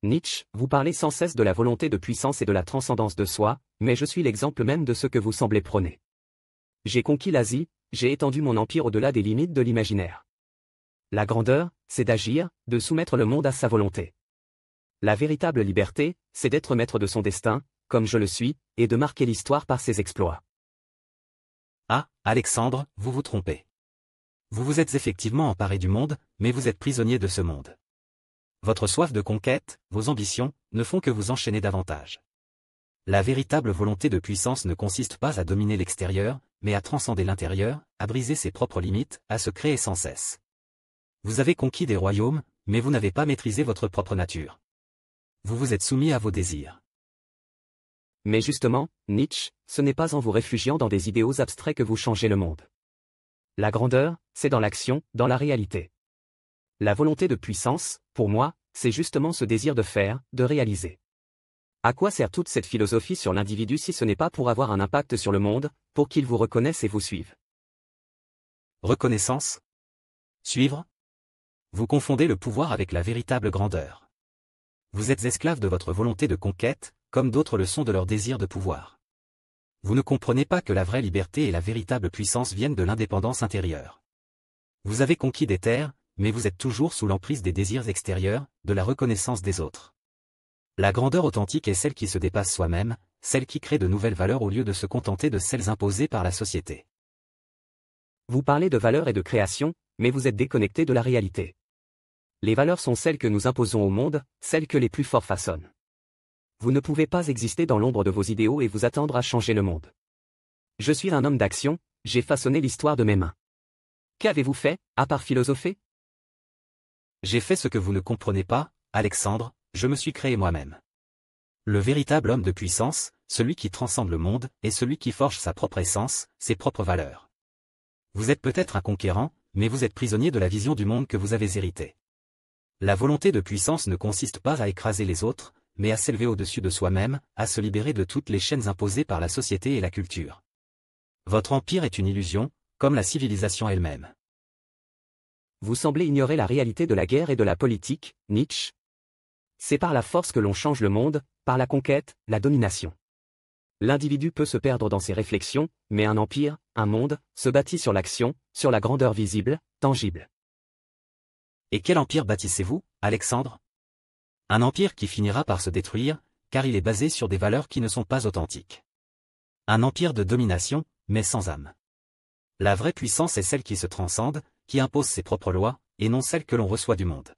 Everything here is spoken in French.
Nietzsche, vous parlez sans cesse de la volonté de puissance et de la transcendance de soi, mais je suis l'exemple même de ce que vous semblez prôner. J'ai conquis l'Asie, j'ai étendu mon empire au-delà des limites de l'imaginaire. La grandeur, c'est d'agir, de soumettre le monde à sa volonté. La véritable liberté, c'est d'être maître de son destin, comme je le suis, et de marquer l'histoire par ses exploits. Ah, Alexandre, vous vous trompez. Vous vous êtes effectivement emparé du monde, mais vous êtes prisonnier de ce monde. Votre soif de conquête, vos ambitions, ne font que vous enchaîner davantage. La véritable volonté de puissance ne consiste pas à dominer l'extérieur, mais à transcender l'intérieur, à briser ses propres limites, à se créer sans cesse. Vous avez conquis des royaumes, mais vous n'avez pas maîtrisé votre propre nature. Vous vous êtes soumis à vos désirs. Mais justement, Nietzsche, ce n'est pas en vous réfugiant dans des idéaux abstraits que vous changez le monde. La grandeur, c'est dans l'action, dans la réalité. La volonté de puissance, pour moi, c'est justement ce désir de faire, de réaliser. À quoi sert toute cette philosophie sur l'individu si ce n'est pas pour avoir un impact sur le monde, pour qu'il vous reconnaisse et vous suive? Reconnaissance? Suivre? Vous confondez le pouvoir avec la véritable grandeur. Vous êtes esclave de votre volonté de conquête, comme d'autres le sont de leur désir de pouvoir. Vous ne comprenez pas que la vraie liberté et la véritable puissance viennent de l'indépendance intérieure. Vous avez conquis des terres, mais vous êtes toujours sous l'emprise des désirs extérieurs, de la reconnaissance des autres. La grandeur authentique est celle qui se dépasse soi-même, celle qui crée de nouvelles valeurs au lieu de se contenter de celles imposées par la société. Vous parlez de valeurs et de création, mais vous êtes déconnecté de la réalité. Les valeurs sont celles que nous imposons au monde, celles que les plus forts façonnent. Vous ne pouvez pas exister dans l'ombre de vos idéaux et vous attendre à changer le monde. Je suis un homme d'action, j'ai façonné l'histoire de mes mains. Qu'avez-vous fait, à part philosopher? J'ai fait ce que vous ne comprenez pas, Alexandre, je me suis créé moi-même. Le véritable homme de puissance, celui qui transcende le monde, est celui qui forge sa propre essence, ses propres valeurs. Vous êtes peut-être un conquérant, mais vous êtes prisonnier de la vision du monde que vous avez hérité. La volonté de puissance ne consiste pas à écraser les autres, mais à s'élever au-dessus de soi-même, à se libérer de toutes les chaînes imposées par la société et la culture. Votre empire est une illusion, comme la civilisation elle-même. Vous semblez ignorer la réalité de la guerre et de la politique, Nietzsche. C'est par la force que l'on change le monde, par la conquête, la domination. L'individu peut se perdre dans ses réflexions, mais un empire, un monde, se bâtit sur l'action, sur la grandeur visible, tangible. Et quel empire bâtissez-vous, Alexandre? Un empire qui finira par se détruire, car il est basé sur des valeurs qui ne sont pas authentiques. Un empire de domination, mais sans âme. La vraie puissance est celle qui se transcende, qui impose ses propres lois, et non celle que l'on reçoit du monde.